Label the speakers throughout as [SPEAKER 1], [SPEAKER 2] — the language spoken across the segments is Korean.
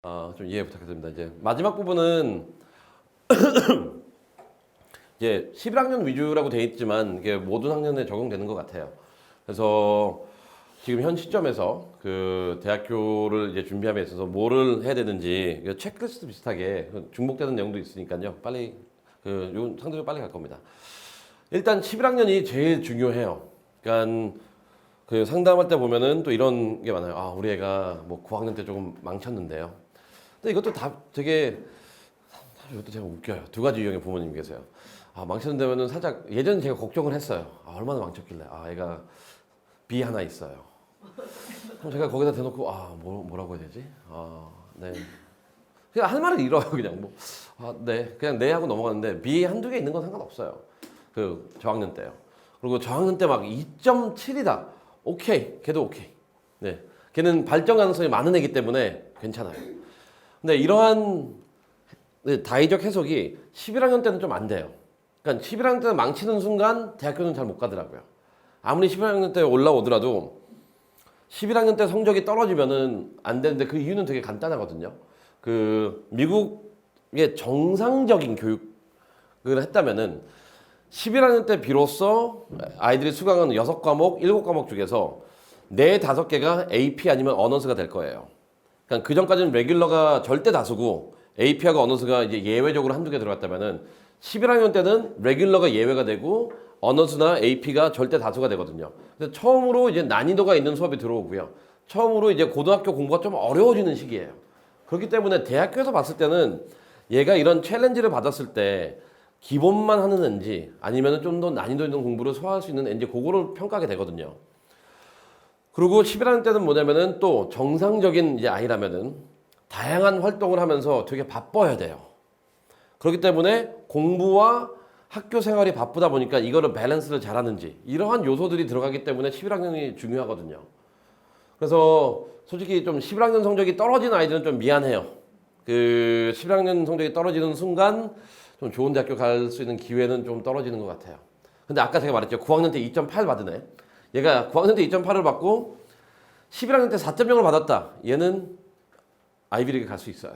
[SPEAKER 1] 좀 이해 부탁드립니다. 이제 마지막 부분은 이제 11학년 위주라고 돼 있지만 이게 모든 학년에 적용되는 것 같아요. 그래서 지금 현 시점에서 그 대학교를 이제 준비함에 있어서 뭐를 해야 되는지 체크리스트 비슷하게 중복되는 내용도 있으니까요. 빨리 요 상대적으로 빨리 갈 겁니다. 일단 11학년이 제일 중요해요. 그러니까 그 상담할 때 보면은 또 이런 게 많아요. 아, 우리 애가 뭐 9학년 때 조금 망쳤는데요. 근데 이것도 다 되게 이것도 제가 웃겨요. 두 가지 유형의 부모님 계세요. 아, 망쳤는데면은 살짝 예전에 제가 걱정을 했어요. 아, 얼마나 망쳤길래. 아, 애가 B 하나 있어요. 그럼 제가 거기다 대놓고 뭐라고 해야 되지? 네. 그냥 할 말을 잃어요. 그냥 네. 그냥 네 하고 넘어가는데 B 한두 개 있는 건 상관없어요. 그 저학년 때요. 그리고 저학년 때 막 2.7이다. 오케이. 걔도 오케이. 네. 걔는 발전 가능성이 많은 애기 때문에 괜찮아요. 근데 이러한 다의적 해석이 11학년 때는 좀 안 돼요. 그러니까 11학년 때는 망치는 순간 대학교는 잘 못 가더라고요. 아무리 11학년 때 올라오더라도 11학년 때 성적이 떨어지면은 안 되는데 그 이유는 되게 간단하거든요. 그 미국의 정상적인 교육을 했다면은 11학년 때 비로소 아이들이 수강하는 6과목, 7과목 중에서 4, 5개가 AP 아니면 언어스가 될 거예요. 그러니까 그 전까지는 레귤러가 절대 다수고 AP하고 언어스가 이제 예외적으로 한두 개 들어갔다면은 11학년 때는 레귤러가 예외가 되고 언어스나 AP가 절대 다수가 되거든요. 그래서 처음으로 이제 난이도가 있는 수업이 들어오고요. 처음으로 이제 고등학교 공부가 좀 어려워지는 시기예요. 그렇기 때문에 대학교에서 봤을 때는 얘가 이런 챌린지를 받았을 때 기본만 하는 애인지 아니면 좀 더 난이도 있는 공부를 소화할 수 있는 애인지 그거를 평가하게 되거든요. 그리고 11학년 때는 뭐냐면은 또 정상적인 이제 아이라면은 다양한 활동을 하면서 되게 바빠야 돼요. 그렇기 때문에 공부와 학교 생활이 바쁘다 보니까 이거를 밸런스를 잘하는지 이러한 요소들이 들어가기 때문에 11학년이 중요하거든요. 그래서 솔직히 좀 11학년 성적이 떨어진 아이들은 좀 미안해요. 그 11학년 성적이 떨어지는 순간 좀 좋은 대학교 갈 수 있는 기회는 좀 떨어지는 것 같아요. 근데 아까 제가 말했죠. 9학년 때 2.8 받은 애. 얘가 9학년 때 2.8을 받고 11학년 때 4.0을 받았다. 얘는 아이비리그 갈 수 있어요.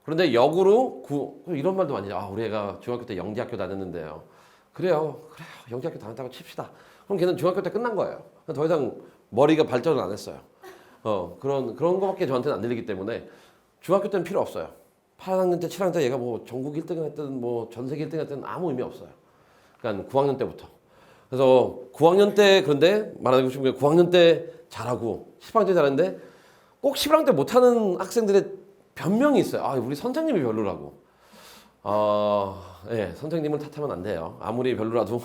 [SPEAKER 1] 그런데 역으로 이런 말도 많이 해요. 우리 애가 중학교 때 영재학교 다녔는데요. 그래요. 영재학교 다녔다고 칩시다. 그럼 걔는 중학교 때 끝난 거예요. 더 이상 머리가 발전을 안 했어요. 그런 거밖에 저한테는 안 들리기 때문에 중학교 때는 필요 없어요. 8학년 때, 7학년 때 얘가 뭐 전국 1등 했든 뭐 전 세계 1등 했든 아무 의미 없어요. 그러니까 9학년 때부터. 그래서 9학년 때 그런데 말하고 싶은 게 9학년 때 잘하고 10학년 때 잘하는데 꼭 11학년 때 못하는 학생들의 변명이 있어요. 우리 선생님이 별로라고. 예, 선생님을 탓하면 안 돼요. 아무리 별로라도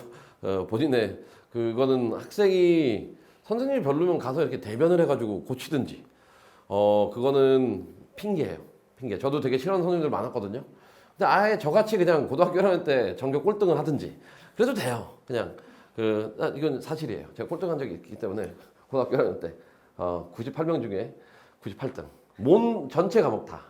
[SPEAKER 1] 본인의 그거는 학생이 선생님이 별로면 가서 이렇게 대변을 해가지고 고치든지. 그거는 핑계예요. 핑계. 저도 되게 싫어하는 선생님들 많았거든요. 근데 아예 저같이 그냥 고등학교 1학년 때 전교 꼴등을 하든지 그래도 돼요. 그냥 이건 사실이에요. 제가 꼴등한 적이 있기 때문에 고등학교 1학년 때 98명 중에 98등. 몸 전체 과목 다.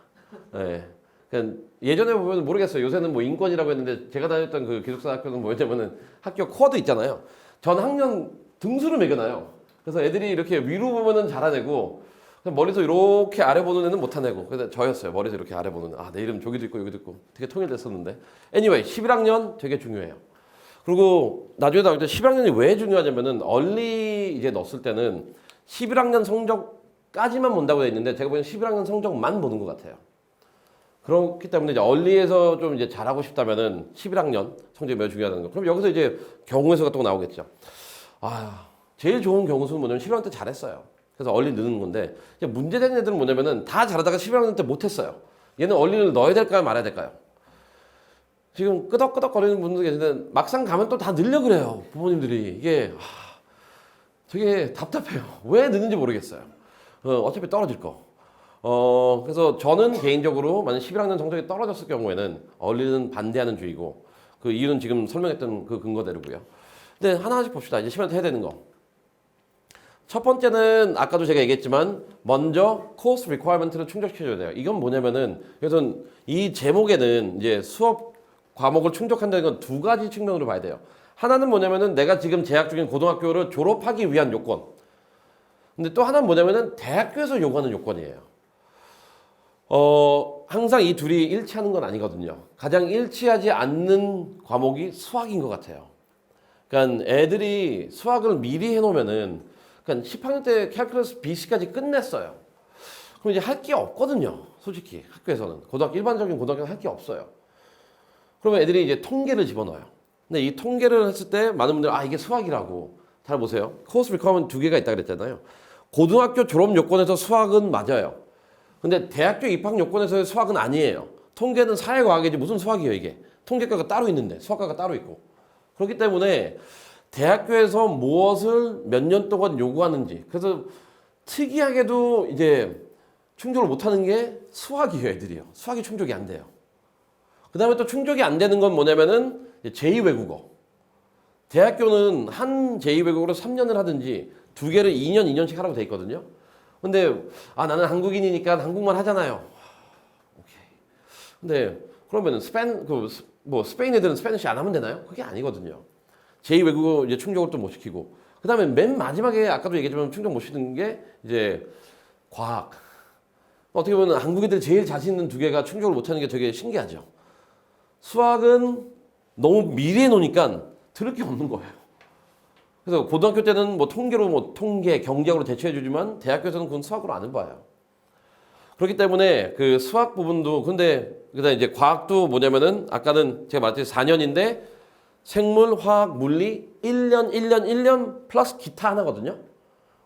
[SPEAKER 1] 예. 그냥 예전에 보면 모르겠어요. 요새는 뭐 인권이라고 했는데 제가 다녔던 그 기숙사 학교는 뭐였냐면은 학교 쿼드 있잖아요. 전 학년 등수를 매겨놔요. 그래서 애들이 이렇게 위로 보면은 잘하내고 머리에서 이렇게 아래 보는 애는 못하내고. 그래서 저였어요. 머리에서 이렇게 아래 보는. 내 이름 저기도 있고 여기도 있고 되게 통일됐었는데. anyway 11학년 되게 중요해요. 그리고 나중에 나올 때 11학년이 왜 중요하냐면은 얼리 이제 넣었을 때는 11학년 성적까지만 본다고 돼 있는데 제가 보기엔 11학년 성적만 보는 것 같아요. 그렇기 때문에 이제 얼리에서 좀 이제 잘하고 싶다면은 11학년 성적이 매우 중요하다는 거. 그럼 여기서 이제 경우에서 같은 거 나오겠죠. 제일 좋은 경우수는 뭐냐면 11학년 때 잘했어요. 그래서 얼리 넣는 건데 이제 문제되는 애들은 뭐냐면은 다 잘하다가 11학년 때 못했어요. 얘는 얼리를 넣어야 될까요, 말아야 될까요? 지금 끄덕끄덕거리는 분들 계시는데 막상 가면 또 다 늘려 그래요. 부모님들이. 이게 되게 답답해요. 왜 넣는지 모르겠어요. 어차피 떨어질 거. 그래서 저는 개인적으로 만약 11학년 성적이 떨어졌을 경우에는 얼리는 반대하는 주의고 그 이유는 지금 설명했던 그 근거대로고요. 근데 하나씩 봅시다. 이제 11학년 때 해야 되는 거. 첫 번째는 아까도 제가 얘기했지만 먼저 코스 리퀘어먼트를 충족시켜줘야 돼요. 이건 뭐냐면은 그래서 이 제목에는 이제 수업 과목을 충족한다는 건 두 가지 측면으로 봐야 돼요. 하나는 뭐냐면은 내가 지금 재학 중인 고등학교를 졸업하기 위한 요건. 근데 또 하나는 뭐냐면은 대학교에서 요구하는 요건이에요. 항상 이 둘이 일치하는 건 아니거든요. 가장 일치하지 않는 과목이 수학인 것 같아요. 그러니까 애들이 수학을 미리 해놓으면은, 그러니까 10학년 때 캘큘러스 BC까지 끝냈어요. 그럼 이제 할 게 없거든요. 솔직히 학교에서는 일반적인 고등학교는 할 게 없어요. 그러면 애들이 이제 통계를 집어넣어요. 근데 이 통계를 했을 때 많은 분들이 이게 수학이라고. 잘 보세요. 코스 리퀘어먼트 두 개가 있다 그랬잖아요. 고등학교 졸업 요건에서 수학은 맞아요. 근데 대학교 입학 요건에서의 수학은 아니에요. 통계는 사회과학이지 무슨 수학이에요 이게. 통계과가 따로 있는데 수학과가 따로 있고. 그렇기 때문에 대학교에서 무엇을 몇 년 동안 요구하는지. 그래서 특이하게도 이제 충족을 못하는 게 수학이에요 애들이요. 수학이 충족이 안 돼요. 그 다음에 또 충족이 안 되는 건 뭐냐면은 제2외국어. 대학교는 한 제2외국어로 3년을 하든지 두 개를 2년, 2년씩 하라고 돼 있거든요. 근데 나는 한국인이니까 한국말 하잖아요. 오케이. 근데 그러면 스페인 애들은 스페니쉬 안 하면 되나요? 그게 아니거든요. 제2외국어 이제 충족을 또 못 시키고. 그 다음에 맨 마지막에 아까도 얘기했지만 충족 못 시키는 게 이제 과학. 어떻게 보면 한국 애들 제일 자신 있는 두 개가 충족을 못 하는 게 되게 신기하죠. 수학은 너무 미리에 놓으니까 들을 게 없는 거예요. 그래서 고등학교 때는 뭐 통계로 통계, 경제학으로 대처해 주지만 대학교에서는 그건 수학으로 안 해봐요. 그렇기 때문에 그 수학 부분도 근데 그다음에 이제 과학도 뭐냐면은 아까는 제가 말했듯이 4년인데 생물, 화학, 물리 1년 플러스 기타 하나거든요.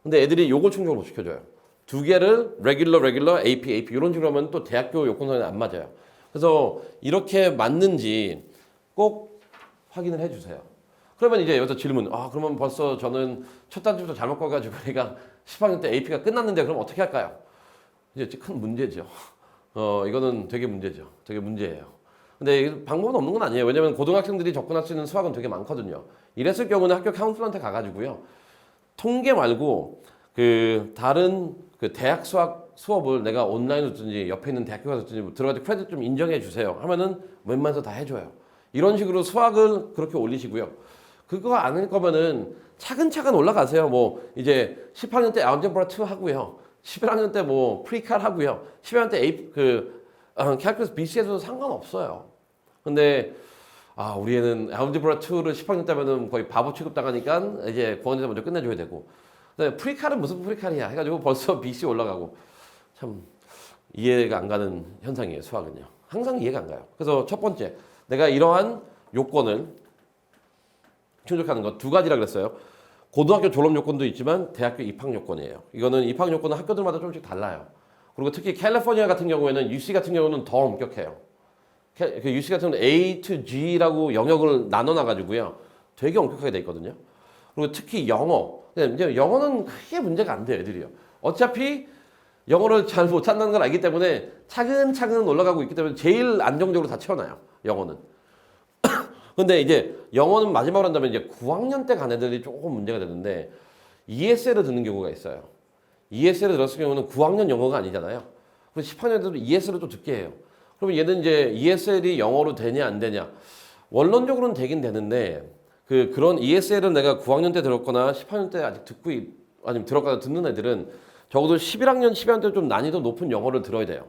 [SPEAKER 1] 근데 애들이 요걸 충족을 못 시켜줘요. 두 개를 regular, AP 이런 식으로 하면 또 대학교 요건서는 안 맞아요. 그래서 이렇게 맞는지 꼭 확인을 해주세요. 그러면 이제 여기서 질문. 그러면 벌써 저는 첫 단추부터 잘못 가가지고 내가 10학년 때 AP가 끝났는데 그럼 어떻게 할까요? 이제 큰 문제죠. 이거는 되게 문제죠. 되게 문제예요. 근데 방법은 없는 건 아니에요. 왜냐면 고등학생들이 접근할 수 있는 수학은 되게 많거든요. 이랬을 경우는 학교 카운슬러한테 가가지고요. 통계 말고 그 다른 그 대학 수학 수업을 내가 온라인으로 듣든지 옆에 있는 대학교 가서 듣든지 들어가서 크레딧 좀 인정해 주세요 하면은 웬만해서 다 해줘요. 이런 식으로 수학을 그렇게 올리시고요. 그거 아닐 거면은 차근차근 올라가세요. 뭐 이제 10학년 때 알제브라 2 하고요. 11학년 때 뭐 프리칼 하고요. 12학년 때 캘큘러스 BC에서도 상관없어요. 근데 우리 애는 알제브라 2를 10학년 때 하면은 거의 바보 취급당하니까 이제 고학년때 먼저 끝내줘야 되고. 프리칼은 무슨 프리칼이야 해가지고 벌써 BC 올라가고 참 이해가 안 가는 현상이에요. 수학은요. 항상 이해가 안 가요. 그래서 첫 번째 내가 이러한 요건을 충족하는 것 두 가지라 그랬어요. 고등학교 졸업 요건도 있지만 대학교 입학 요건이에요. 이거는 입학 요건은 학교들마다 조금씩 달라요. 그리고 특히 캘리포니아 같은 경우에는 UC 같은 경우는 더 엄격해요. UC 같은 경우는 A to G라고 영역을 나눠놔가지고요. 되게 엄격하게 돼 있거든요. 그리고 특히 영어. 이제 영어는 크게 문제가 안 돼요, 애들이요. 어차피 영어를 잘 못한다는 걸 알기 때문에 차근차근 올라가고 있기 때문에 제일 안정적으로 다 채워놔요, 영어는. 근데 이제 영어는 마지막으로 한다면 이제 9학년 때 간 애들이 조금 문제가 되는데 ESL을 듣는 경우가 있어요. ESL을 들었을 경우는 9학년 영어가 아니잖아요. 그래서 10학년 애들도 ESL을 또 듣게 해요. 그러면 얘는 이제 ESL이 영어로 되냐 안 되냐. 원론적으로는 되긴 되는데 그런 ESL을 내가 9학년 때 들었거나 10학년 때 아직 아니면 들었거나 듣는 애들은 적어도 11학년, 12학년 때 좀 난이도 높은 영어를 들어야 돼요.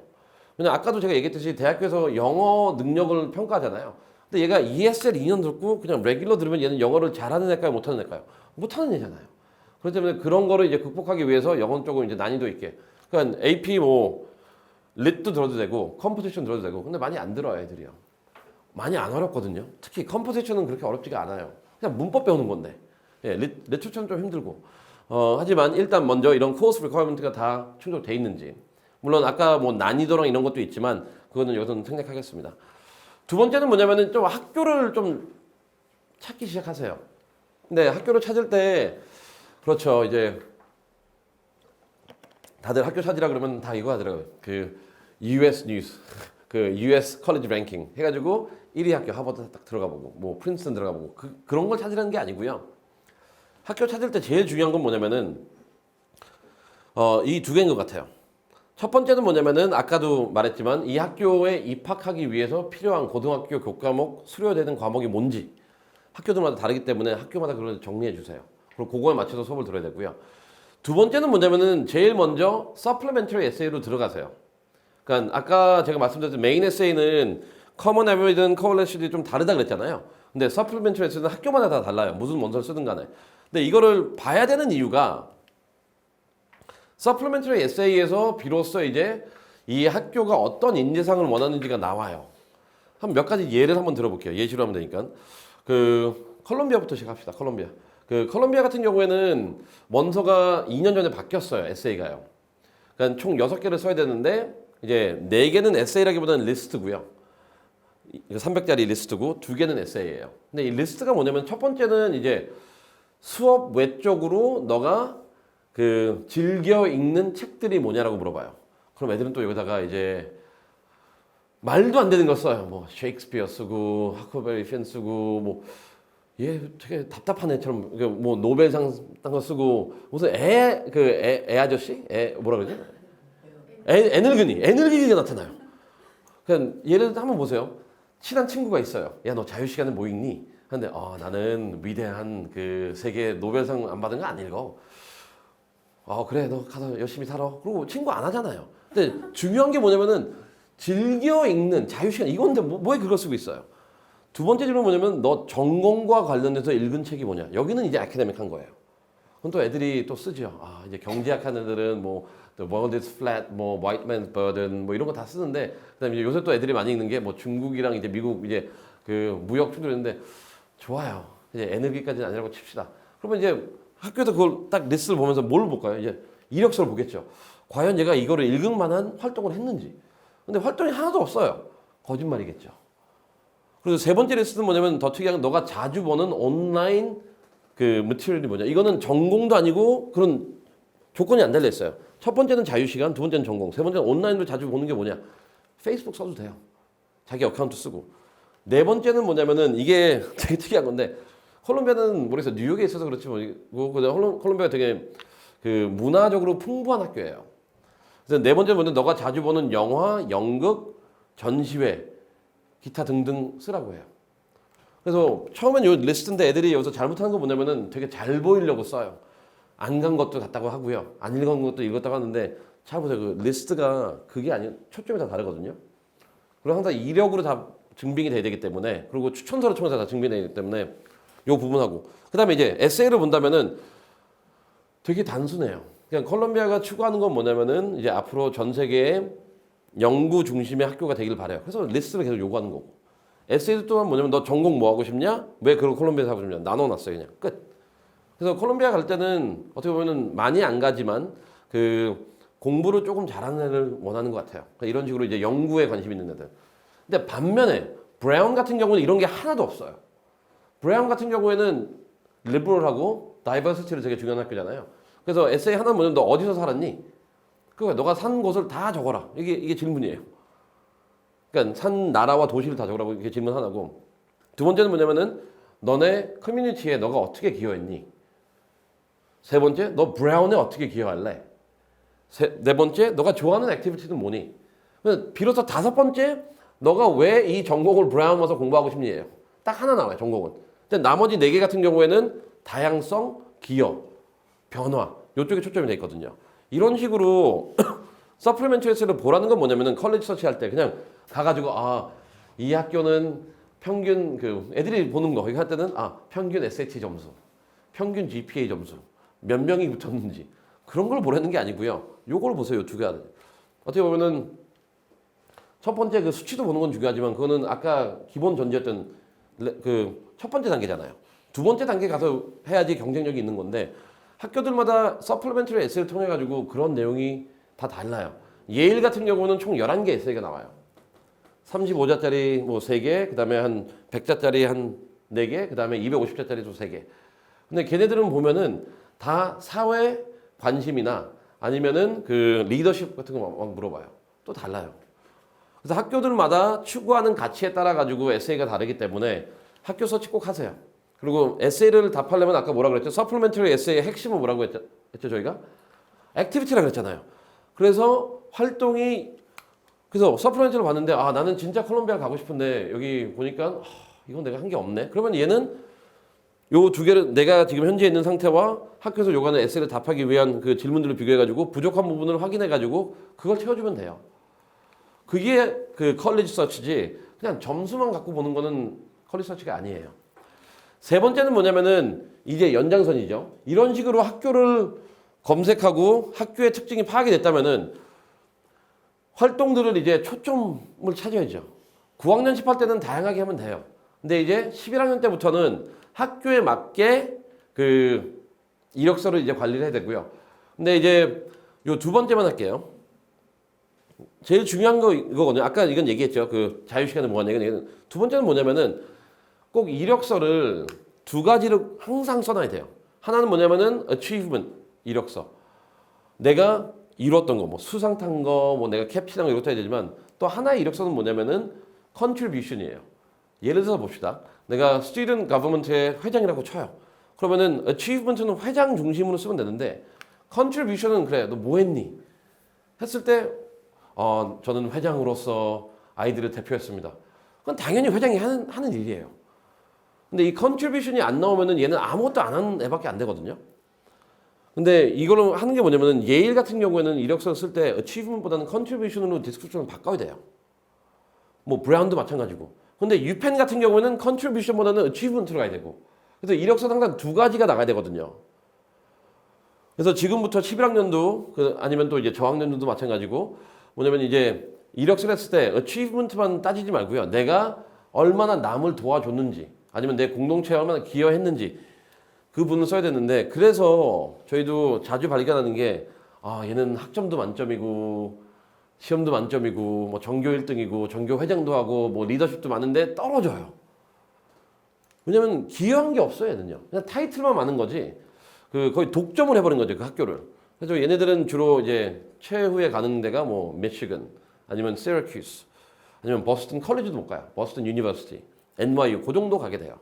[SPEAKER 1] 왜냐면 아까도 제가 얘기했듯이 대학교에서 영어 능력을 평가하잖아요. 근데 얘가 ESL 2년 듣고 그냥 레귤러 들으면 얘는 영어를 잘하는 애일까요? 못하는 애일까요? 못하는 애잖아요. 그렇기 때문에 그런 거를 이제 극복하기 위해서 영어 쪽은 이제 난이도 있게. 그러니까 AP lit 들어도 되고 컴포지션 들어도 되고 근데 많이 안 들어요 애들이요. 많이 안 어렵거든요. 특히 컴포지션은 그렇게 어렵지가 않아요. 그냥 문법 배우는 건데. 리터처는 좀 힘들고. 하지만 일단 먼저 이런 코어스 리퀘어먼트가 다 충족돼 있는지. 물론 아까 뭐 난이도랑 이런 것도 있지만 그거는 여기서는 생략하겠습니다. 두 번째는 뭐냐면은 좀 학교를 좀 찾기 시작하세요. 근데 학교를 찾을 때 그렇죠. 이제 다들 학교 찾으라 그러면 다 이거 하더라고요. US 뉴스, US 컬리지 랭킹 해가지고 1위 학교 하버드 딱 들어가 보고 뭐 프린스턴 들어가 보고 그런 걸 찾으라는 게 아니고요. 학교 찾을 때 제일 중요한 건 뭐냐면은 이 두 개인 것 같아요. 첫 번째는 뭐냐면은 아까도 말했지만 이 학교에 입학하기 위해서 필요한 고등학교 교과목 수료되는 과목이 뭔지 학교들마다 다르기 때문에 학교마다 그걸 정리해 주세요. 그리고 그거에 맞춰서 수업을 들어야 되고요. 두 번째는 뭐냐면은 제일 먼저 supplementary essay로 들어가세요. 그러니까 아까 제가 말씀드렸던 메인 에세이는 커먼 에버리든 커버레시들이 좀 다르다 그랬잖아요. 근데 서플리멘터리 에세이는 학교마다 다 달라요. 무슨 원서를 쓰든 간에. 근데 이거를 봐야 되는 이유가 서플리멘터리 에세이에서 비로소 이제 이 학교가 어떤 인재상을 원하는지가 나와요. 한 몇 가지 예를 한번 들어볼게요. 예시로 하면 되니까. 컬럼비아부터 시작합시다. 컬럼비아. 컬럼비아 같은 경우에는 원서가 2년 전에 바뀌었어요. 에세이가요. 그러니까 총 6개를 써야 되는데 이제 4개는 에세이라기보다는 리스트고요. 300자리 리스트고 2개는 에세이예요. 근데 이 리스트가 뭐냐면 첫 번째는 이제 수업 외적으로 너가 즐겨 읽는 책들이 뭐냐라고 물어봐요. 그럼 애들은 또 여기다가 이제 말도 안 되는 거 써요. 뭐 셰익스피어 쓰고 하커베리 핀 쓰고 뭐 얘 되게 답답한 애처럼 뭐 노벨상 딴 거 쓰고 무슨 애 아저씨? 뭐라 그러지? 애늙은이가 나타나요. 그냥 예를 들어 한번 보세요. 친한 친구가 있어요. 야, 너 자유시간에 뭐 읽니? 근데 나는 위대한 세계 노벨상 안 받은 거 안 읽어. 그래, 너 가서 열심히 살아. 그리고 친구 안 하잖아요. 근데 중요한 게 뭐냐면은 즐겨 읽는 자유시간 이건데 뭐에 그걸 쓰고 있어요. 두 번째 질문은 뭐냐면 너 전공과 관련해서 읽은 책이 뭐냐. 여기는 이제 아카데믹한 거예요. 그럼 또 애들이 또 쓰죠. 이제 경제학 하는 애들은 뭐 The World is Flat, 뭐 White Man's Burden 뭐 이런 거 다 쓰는데 그다음에 이제 요새 또 애들이 많이 읽는 게 뭐 중국이랑 이제 미국 이제 무역 충돌인데 좋아요. 이제 에너지까지는 아니라고 칩시다. 그러면 이제 학교에서 그걸 딱 리스트를 보면서 뭘 볼까요? 이제 이력서를 보겠죠. 과연 얘가 이거를 읽을 만한 활동을 했는지. 근데 활동이 하나도 없어요. 거짓말이겠죠. 그리고 세 번째 리스트는 뭐냐면 더 특이한 건 너가 자주 보는 온라인 머티리얼이 뭐냐. 이거는 전공도 아니고 그런 조건이 안 달려 있어요. 첫 번째는 자유시간, 두 번째는 전공, 세 번째는 온라인으로 자주 보는 게 뭐냐. 페이스북 써도 돼요. 자기 어카운트 쓰고. 네 번째는 뭐냐면은 이게 되게 특이한 건데 콜롬비아는 모르겠어요. 뉴욕에 있어서 그렇지 뭐고 콜롬비아가 되게 문화적으로 풍부한 학교예요. 그래서 네 번째는 뭐냐면 너가 자주 보는 영화, 연극, 전시회, 기타 등등 쓰라고 해요. 그래서 처음엔 요 리스트인데 애들이 여기서 잘못하는 거 뭐냐면은 되게 잘 보이려고 써요. 안 간 것도 같다고 하고요. 안 읽은 것도 읽었다고 하는데 잘 보세요. 리스트가 그게 아니에요. 초점이 다 다르거든요. 그리고 항상 이력으로 다 증빙이 돼야 되기 때문에 그리고 추천서를 통해서 다 증빙이 되기 때문에 요 부분하고 그 다음에 이제 에세이를 본다면은 되게 단순해요. 그냥 콜롬비아가 추구하는 건 뭐냐면은 이제 앞으로 전 세계에 연구 중심의 학교가 되길 바래요. 그래서 리스트를 계속 요구하는 거고. 에세이도 또한 뭐냐면 너 전공 뭐 하고 싶냐? 왜 그걸 콜롬비아에서 하고 싶냐? 나눠놨어요 그냥 끝. 그래서 콜롬비아 갈 때는 어떻게 보면은 많이 안 가지만 공부를 조금 잘하는 애를 원하는 것 같아요. 그러니까 이런 식으로 이제 연구에 관심 있는 애들. 근데 반면에 브라운 같은 경우는 이런 게 하나도 없어요. 브라운 같은 경우에는 리버럴하고 다이버시티를 되게 중요한 학교잖아요. 그래서 에세이 하나 뭐냐면 너 어디서 살았니? 그러니까 너가 산 곳을 다 적어라. 이게 질문이에요. 그러니까 산 나라와 도시를 다 적으라고 이게 질문 하나고. 두 번째는 뭐냐면은 너네 커뮤니티에 너가 어떻게 기여했니? 세 번째, 너 브라운에 어떻게 기여할래? 네 번째, 너가 좋아하는 액티비티는 뭐니? 비로소 다섯 번째, 너가 왜 이 전공을 브라운 와서 공부하고 싶니예요. 딱 하나 나와요, 전공은. 근데 나머지 네 개 같은 경우에는 다양성, 기여, 변화 이쪽에 초점이 돼 있거든요. 이런 식으로 서플리멘터리 에세이를 보라는 건 뭐냐면은 컬리지 서치할 때 그냥 가가지고 이 학교는 평균 애들이 보는 거 이거 할 때는 평균 SAT 점수, 평균 GPA 점수, 몇 명이 붙었는지 그런 걸 보라는 게 아니고요. 요걸 보세요. 두 개. 어떻게 보면은 첫 번째 수치도 보는 건 중요하지만 그거는 아까 기본 전제였던 첫 번째 단계잖아요. 두 번째 단계 가서 해야지 경쟁력이 있는 건데 학교들마다 서플리멘터리 에세이를 통해 가지고 그런 내용이 다 달라요. 예일 같은 경우는 총 11개 에세이가 나와요. 35자짜리 뭐 3개, 그다음에 한 100자짜리 한 4개, 그다음에 250자짜리도 3개. 근데 걔네들은 보면은 다 사회 관심이나 아니면은 리더십 같은 거 막 물어봐요. 또 달라요. 그래서 학교들마다 추구하는 가치에 따라 가지고 에세이가 다르기 때문에 학교 서치 꼭 하세요. 그리고 에세이를 답하려면 아까 뭐라 그랬죠? 서플리멘터리 에세이의 핵심은 뭐라고 했죠 저희가? 액티비티라고 그랬잖아요. 그래서 그래서 서플리멘터리를 봤는데 나는 진짜 콜롬비아 가고 싶은데 여기 보니까 이건 내가 한 게 없네. 그러면 얘는 요 두 개를 내가 지금 현재 있는 상태와 학교에서 요구하는 에세이를 답하기 위한 질문들을 비교해가지고 부족한 부분을 확인해가지고 그걸 채워주면 돼요. 그게 그 컬리지 서치지 그냥 점수만 갖고 보는 거는 컬리지 서치가 아니에요. 세 번째는 뭐냐면은 이제 연장선이죠. 이런 식으로 학교를 검색하고 학교의 특징이 파악이 됐다면은 활동들을 이제 초점을 찾아야죠. 9학년 10할 때는 다양하게 하면 돼요. 근데 이제 11학년 때부터는 학교에 맞게 그 이력서를 이제 관리를 해야 되고요. 근데 이제 요 두 번째만 할게요. 제일 중요한 거 이거거든요. 아까 이건 얘기했죠. 그 자유시간에 뭐하냐. 두 번째는 뭐냐면은 꼭 이력서를 두 가지를 항상 써놔야 돼요. 하나는 뭐냐면은 achievement 이력서. 내가 이뤘던 거, 뭐 수상 탄 거, 뭐 내가 캡틴한 거 이렇다 해야 되지만 또 하나의 이력서는 뭐냐면은 contribution이에요. 예를 들어서 봅시다. 내가 student government의 회장이라고 쳐요. 그러면은 achievement는 회장 중심으로 쓰면 되는데 contribution은 그래. 너 뭐 했니? 했을 때 저는 회장으로서 아이들을 대표했습니다. 그건 당연히 회장이 하는 일이에요. 근데 이 contribution이 안 나오면은 얘는 아무것도 안 하는 애밖에 안 되거든요. 근데 이거를 하는 게 뭐냐면은 예일 같은 경우에는 이력서 쓸 때 achievement보다는 contribution으로 디스크립션을 바꿔야 돼요. 뭐 브라운도 마찬가지고. 근데 유펜 같은 경우에는 contribution보다는 achievement로 가야 되고. 그래서 이력서는 항상 두 가지가 나가야 되거든요. 그래서 지금부터 11학년도 아니면 또 이제 저학년들도 마찬가지고 뭐냐면 이제 이력서를 했을 때 achievement만 따지지 말고요. 내가 얼마나 남을 도와줬는지 아니면 내 공동체에 얼마나 기여했는지 그 부분을 써야 되는데 그래서 저희도 자주 발견하는 게 얘는 학점도 만점이고 시험도 만점이고 뭐 전교 1등이고 전교 회장도 하고 뭐 리더십도 많은데 떨어져요. 왜냐면 기여한 게 없어요, 얘는요. 그냥 타이틀만 많은 거지. 거의 독점을 해버린 거죠, 그 학교를. 그래서 얘네들은 주로 이제 최후에 가는 데가 뭐 미시건 아니면 시러큐스 아니면 버스턴 컬리지도 못 가요. 버스턴 유니버시티, NYU 그 정도 가게 돼요.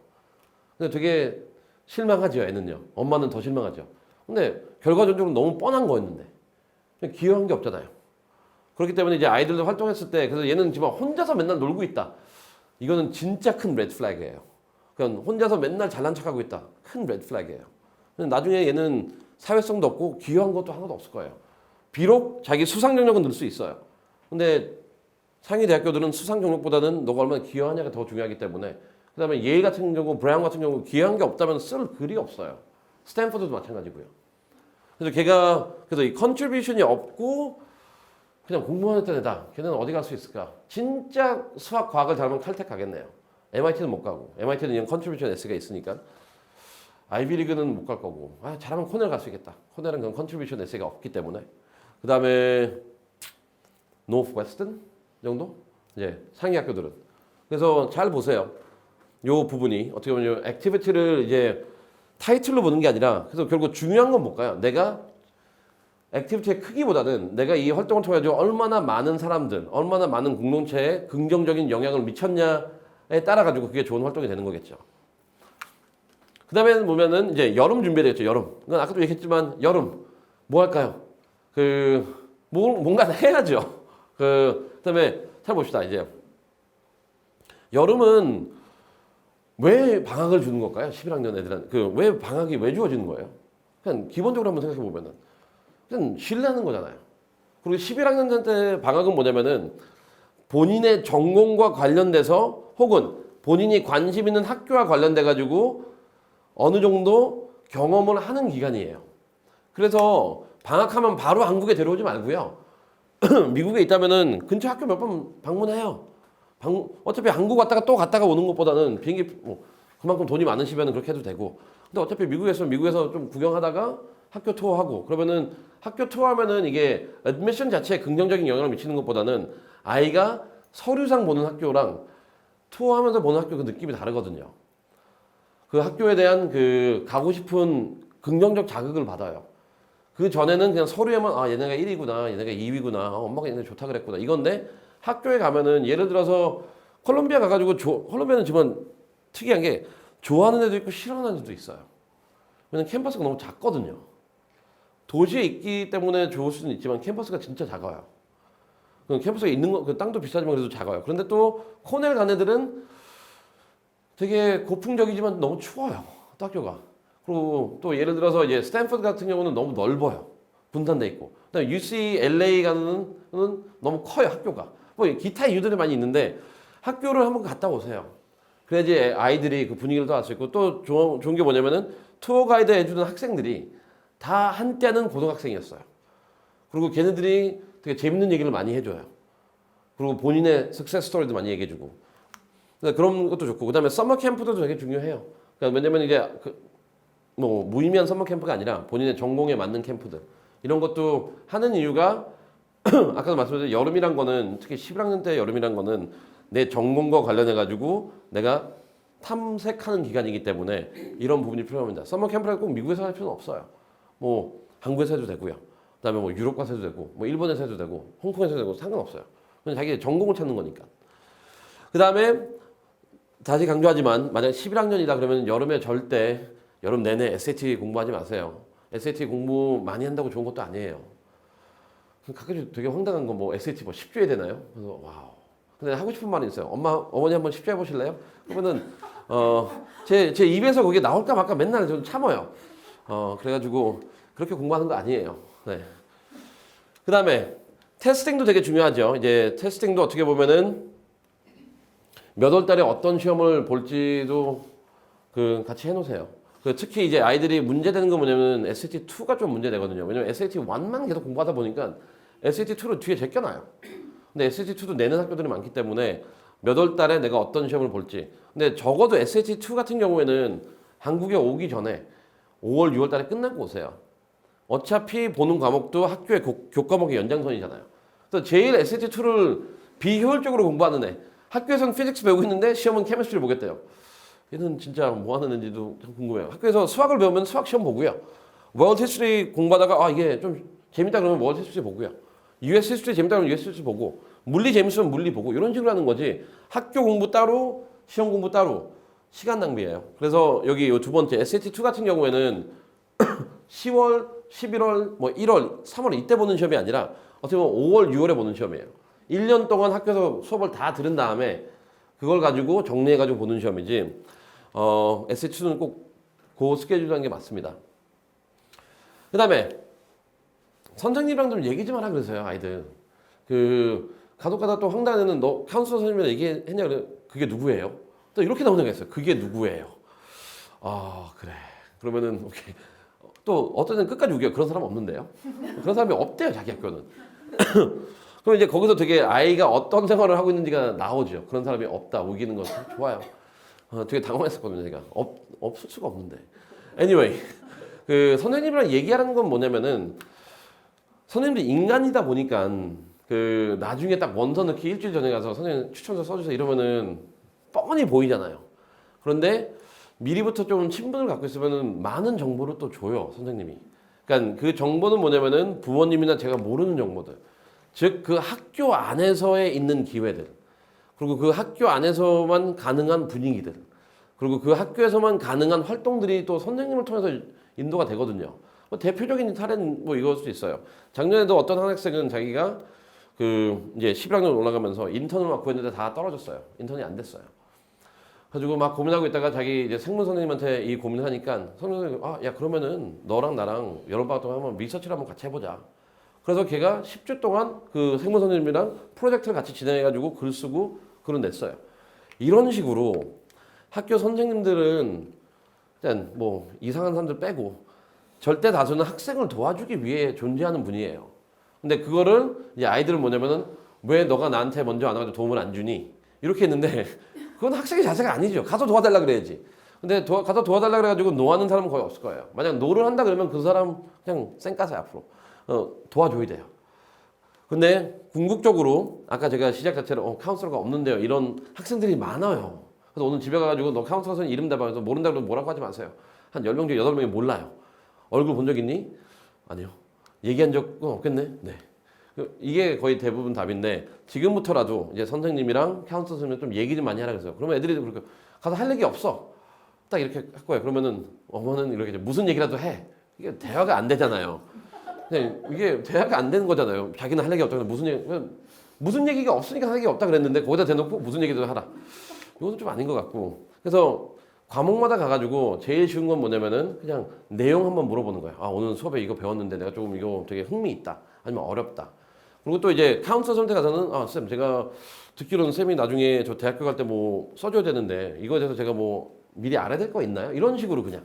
[SPEAKER 1] 근데 되게 실망하죠, 애는요. 엄마는 더 실망하죠. 근데 결과적으로 너무 뻔한 거였는데 기여한 게 없잖아요. 그렇기 때문에 이제 아이들도 활동했을 때 그래서 얘는 지금 혼자서 맨날 놀고 있다. 이거는 진짜 큰 레드 플래그예요. 그냥 혼자서 맨날 잘난 척하고 있다. 큰 레드 플래그예요. 나중에 얘는 사회성도 없고 기여한 것도 하나도 없을 거예요. 비록 자기 수상 경력은 늘 수 있어요. 근데 상위 대학교들은 수상 경력보다는 너가 얼마나 기여하냐가 더 중요하기 때문에 그다음에 예일 같은 경우, 브라운 같은 경우 기여한 게 없다면 쓸 글이 없어요. 스탠퍼드도 마찬가지고요. 그래서 이 컨트리뷰션이 없고 그냥 공부만 했던 애다. 걔는 어디 갈 수 있을까? 진짜 수학, 과학을 잘하면 칼텍 가겠네요. MIT는 못 가고 MIT는 이런 컨트리뷰션 S가 있으니까 아이비리그는 못 갈 거고 잘하면 코넬 갈 수 있겠다. 코넬은 그런 컨트리뷰션 에세이가 없기 때문에 그 다음에 노스웨스턴 정도? 이제 상위 학교들은 그래서 잘 보세요. 요 부분이 어떻게 보면 액티비티를 이제 타이틀로 보는 게 아니라 그래서 결국 중요한 건 뭘까요? 내가 액티비티의 크기보다는 내가 이 활동을 통해 가지고 얼마나 많은 사람들, 얼마나 많은 공동체에 긍정적인 영향을 미쳤냐에 따라 가지고 그게 좋은 활동이 되는 거겠죠. 그 다음에는 보면은 이제 여름 준비되겠죠, 여름. 이건 아까도 얘기했지만 여름 뭐 할까요? 뭔가 해야죠. 그다음에 잘 봅시다. 이제 여름은 왜 방학을 주는 걸까요? 11학년 애들한테 왜 방학이 왜 주어지는 거예요? 그냥 기본적으로 한번 생각해 보면은 그냥 쉬려는 거잖아요. 그리고 11학년 때 방학은 뭐냐면은 본인의 전공과 관련돼서 혹은 본인이 관심 있는 학교와 관련돼 가지고 어느 정도 경험을 하는 기간이에요. 그래서 방학하면 바로 한국에 데려오지 말고요. 미국에 있다면은 근처 학교 몇 번 방문해요. 어차피 한국 왔다가 또 갔다가 오는 것보다는 비행기 그만큼 돈이 많으시면 그렇게 해도 되고. 근데 어차피 미국에서 좀 구경하다가 학교 투어하고 그러면은 학교 투어하면은 이게 애드미션 자체에 긍정적인 영향을 미치는 것보다는 아이가 서류상 보는 학교랑 투어하면서 보는 학교 그 느낌이 다르거든요. 그 학교에 대한 가고 싶은 긍정적 자극을 받아요. 그 전에는 그냥 서류에만 얘네가 1위구나, 얘네가 2위구나, 엄마가 얘네 좋다 그랬구나 이건데 학교에 가면은 예를 들어서 콜롬비아 가가지고 콜롬비아는 지금 특이한 게 좋아하는 애도 있고 싫어하는 애도 있어요. 왜냐면 캠퍼스가 너무 작거든요. 도시에 있기 때문에 좋을 수는 있지만 캠퍼스가 진짜 작아요. 캠퍼스가 있는 거, 땅도 비싸지만 그래도 작아요. 그런데 또 코넬 간 애들은 되게 고풍적이지만 너무 추워요. 학교가. 그리고 또 예를 들어서 이제 스탠퍼드 같은 경우는 너무 넓어요. 분산돼 있고. 그다음에 UCLA 가는 너무 커요, 학교가. 뭐 기타 이유들이 많이 있는데 학교를 한번 갔다 오세요. 그래야지 아이들이 그 분위기를 또 알 수 있고 또 좋은 게 뭐냐면은 투어 가이드 해주는 학생들이 다 한때는 고등학생이었어요. 그리고 걔네들이 되게 재밌는 얘기를 많이 해줘요. 그리고 본인의 석세스 스토리도 많이 얘기해주고 그런 것도 좋고 그다음에 서머 캠프도 되게 중요해요. 그러니까 왜냐면 이게 뭐 무의미한 서머 캠프가 아니라 본인의 전공에 맞는 캠프들 이런 것도 하는 이유가 아까도 말씀드린 여름이란 거는 특히 11학년 때 여름이란 거는 내 전공과 관련해 가지고 내가 탐색하는 기간이기 때문에 이런 부분이 필요합니다. 서머 캠프를 꼭 미국에서 할 필요는 없어요. 뭐 한국에서 해도 되고요. 그다음에 뭐 유럽 가서 해도 되고 뭐 일본에서 해도 되고 홍콩에서 해도 되고 상관없어요. 그냥 자기 전공을 찾는 거니까. 그다음에 다시 강조하지만 만약 11학년이다 그러면 여름에 절대 여름 내내 SAT 공부하지 마세요. SAT 공부 많이 한다고 좋은 것도 아니에요. 가끔 되게 황당한 건 뭐 SAT 뭐 10주 해야 되나요? 그래서 와우. 근데 하고 싶은 말이 있어요. 어머니 한번 10주 해보실래요? 그러면은 제 입에서 그게 나올까 말까 맨날 좀 참아요. 그래가지고 그렇게 공부하는 거 아니에요. 네. 그다음에 테스팅도 되게 중요하죠. 이제 테스팅도 어떻게 보면은 몇 월 달에 어떤 시험을 볼지도 같이 해놓으세요. 특히 이제 아이들이 문제되는 건 뭐냐면 SAT2가 좀 문제되거든요. 왜냐면 SAT1만 계속 공부하다 보니까 SAT2를 뒤에 제껴놔요. 근데 SAT2도 내는 학교들이 많기 때문에 몇 월 달에 내가 어떤 시험을 볼지. 근데 적어도 SAT2 같은 경우에는 한국에 오기 전에 5월, 6월 달에 끝내고 오세요. 어차피 보는 과목도 학교의 교과목의 연장선이잖아요. 그래서 제일 SAT2를 비효율적으로 공부하는 애. 학교에서는 피직스 배우고 있는데 시험은 케미스트리를 보겠대요. 얘는 진짜 뭐 하는 애인지도 참 궁금해요. 학교에서 수학을 배우면 수학 시험 보고요. 월드 히스토리 공부하다가 이게 좀 재밌다 그러면 월드 히스토리 보고요. US 히스토리 재밌다 그러면 US 히스토리 보고 물리 재밌으면 물리 보고 이런 식으로 하는 거지. 학교 공부 따로 시험 공부 따로 시간 낭비예요. 그래서 여기 이 두 번째 SAT2 같은 경우에는 10월, 11월, 뭐 1월, 3월 이때 보는 시험이 아니라 어떻게 보면 5월, 6월에 보는 시험이에요. 1년 동안 학교에서 수업을 다 들은 다음에 그걸 가지고 정리해가지고 보는 시험이지 SAT2는 꼭 그 스케줄로 하는 게 맞습니다. 그 다음에 선생님이랑 좀 얘기 좀 하라 그러세요. 아이들. 가독하다 또 황당한 애는 너 카운슬러 선생님이랑 얘기했냐 그래. 그게 누구예요? 또 이렇게 나오는 게 있어요. 그게 누구예요? 그래. 그러면은 오케이. 또 어떤 애는 끝까지 우겨요. 그런 사람 없는데요. 그런 사람이 없대요. 자기 학교는. 그럼 이제 거기서 되게 아이가 어떤 생활을 하고 있는지가 나오죠. 그런 사람이 없다. 우기는 거 좋아요. 되게 당황했었거든요. 제가. 없을 수가 없는데. Anyway. 선생님이랑 얘기하는 건 뭐냐면은 선생님들이 인간이다 보니까 나중에 딱 원서 넣기 일주일 전에 가서 선생님 추천서 써주세요 이러면은 뻔히 보이잖아요. 그런데 미리부터 좀 친분을 갖고 있으면은 많은 정보를 또 줘요. 선생님이. 그러니까 그 정보는 뭐냐면은 부모님이나 제가 모르는 정보들. 즉 그 학교 안에서의 있는 기회들. 그리고 그 학교 안에서만 가능한 분위기들. 그리고 그 학교에서만 가능한 활동들이 또 선생님을 통해서 인도가 되거든요. 대표적인 사례는 뭐 이걸 수도 있어요. 작년에도 어떤 한 학생은 자기가 이제 11학년 올라가면서 인턴을 막 구했는데 다 떨어졌어요. 인턴이 안 됐어요. 가지고 막 고민하고 있다가 자기 이제 생문 선생님한테 이 고민을 하니까 선생님이 야 그러면은 너랑 나랑 여름방학 동안 한번 리서치를 한번 같이 해보자. 그래서 걔가 10주 동안 그 생문 선생님이랑 프로젝트를 같이 진행해가지고 글 쓰고 글을 냈어요. 이런 식으로 학교 선생님들은 일단 뭐 이상한 사람들 빼고 절대 다수는 학생을 도와주기 위해 존재하는 분이에요. 근데 그거를 이제 아이들은 뭐냐면은 왜 너가 나한테 먼저 안 와가지고 도움을 안 주니? 이렇게 했는데 그건 학생의 자세가 아니죠. 가서 도와달라 그래야지. 근데 가서 도와달라 그래가지고 노하는 사람은 거의 없을 거예요. 만약 노를 한다 그러면 그 사람 그냥 쌩까세요 앞으로. 도와줘야 돼요. 근데 궁극적으로 아까 제가 시작 자체로 카운슬러가 없는데요. 이런 학생들이 많아요. 그래서 오늘 집에 가가지고 너 카운슬러 선생님 이름 대봐서 모른다 그러면 뭐라고 하지 마세요. 한 10명 중에 8명이 몰라요. 얼굴 본 적 있니? 아니요. 얘기한 적은 없겠네? 네. 이게 거의 대부분 답인데 지금부터라도 이제 선생님이랑 카운슬러 선생님 좀 얘기 좀 많이 하라 그랬어요. 그러면 애들이 그렇게 가서 할 얘기 없어. 딱 이렇게 할 거예요. 그러면은 어머는 이렇게 무슨 얘기라도 해. 이게 대화가 안 되잖아요. 이게 대화가 안 되는 거잖아요. 자기는 할 얘기 없다고 무슨 얘기가 없으니까 할 얘기가 없다 그랬는데 거기다 대놓고 무슨 얘기도 하라. 이것도 좀 아닌 것 같고. 그래서 과목마다 가가지고 제일 쉬운 건 뭐냐면은 그냥 내용 한번 물어보는 거예요. 오늘 수업에 이거 배웠는데 내가 조금 이거 되게 흥미 있다. 아니면 어렵다. 그리고 또 이제 카운슬러 선택 가서는 쌤 제가 듣기로는 쌤이 나중에 저 대학교 갈 때 뭐 써줘야 되는데 이거에 대해서 제가 뭐 미리 알아야 될 거 있나요? 이런 식으로 그냥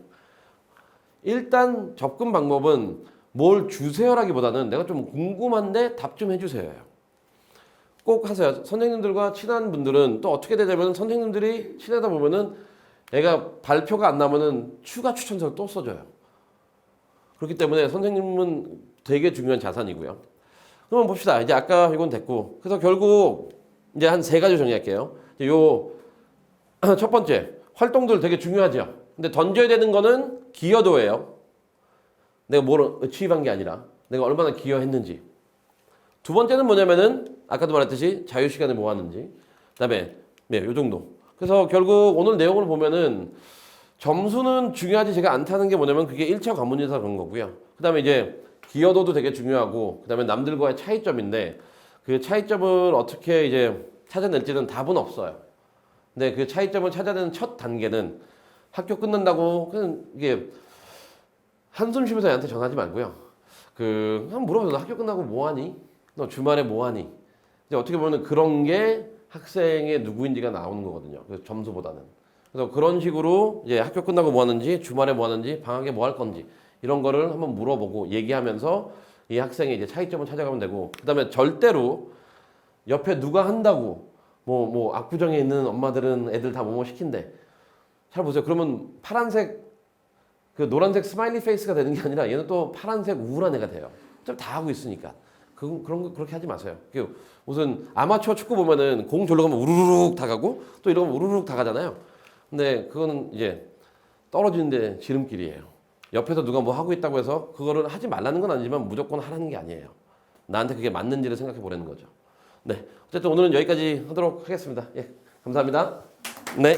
[SPEAKER 1] 일단 접근 방법은 뭘 주세요라기보다는 내가 좀 궁금한데 답 좀 해주세요예요. 꼭 하세요. 선생님들과 친한 분들은 또 어떻게 되냐면 선생님들이 친하다 보면은 애가 발표가 안 나면은 추가 추천서를 또 써줘요. 그렇기 때문에 선생님은 되게 중요한 자산이고요. 그럼 봅시다. 이제 아까 이건 됐고. 그래서 결국 이제 한 세 가지 정리할게요. 요 첫 번째 활동들 되게 중요하죠. 근데 던져야 되는 거는 기여도예요. 내가 뭘 어치입한 게 아니라 내가 얼마나 기여했는지. 두 번째는 뭐냐면은 아까도 말했듯이 자유시간에 뭐 하는지. 그다음에 네, 요 정도. 그래서 결국 오늘 내용을 보면은 점수는 중요하지 제가 안 타는 게 뭐냐면 그게 1차 관문이라서 그런 거고요. 그다음에 이제 기여도도 되게 중요하고 그다음에 남들과의 차이점인데 그 차이점을 어떻게 이제 찾아낼지는 답은 없어요. 근데 그 차이점을 찾아내는 첫 단계는 학교 끝난다고 그냥 이게 한숨 쉬면서 얘한테 전화하지 말고요. 한번 물어보세요. 너 학교 끝나고 뭐 하니? 너 주말에 뭐 하니? 이제 어떻게 보면 그런 게 학생의 누구인지가 나오는 거거든요. 그 점수보다는. 그래서 그런 식으로 이제 학교 끝나고 뭐 하는지, 주말에 뭐 하는지, 방학에 뭐 할 건지 이런 거를 한번 물어보고 얘기하면서 이 학생의 이제 차이점을 찾아가면 되고 그다음에 절대로 옆에 누가 한다고 뭐 압구정에 있는 엄마들은 애들 다 뭐뭐 시킨대. 잘 보세요. 그러면 파란색 그 노란색 스마일리 페이스가 되는 게 아니라 얘는 또 파란색 우울한 애가 돼요. 좀 다 하고 있으니까. 그런 거 그렇게 하지 마세요. 무슨 아마추어 축구 보면은 공 졸러 가면 우르르륵 다 가고 또 이러면 우르르륵 다 가잖아요. 근데 그거는 이제 떨어지는데 지름길이에요. 옆에서 누가 뭐 하고 있다고 해서 그거를 하지 말라는 건 아니지만 무조건 하라는 게 아니에요. 나한테 그게 맞는지를 생각해 보라는 거죠. 네. 어쨌든 오늘은 여기까지 하도록 하겠습니다. 예. 감사합니다. 네.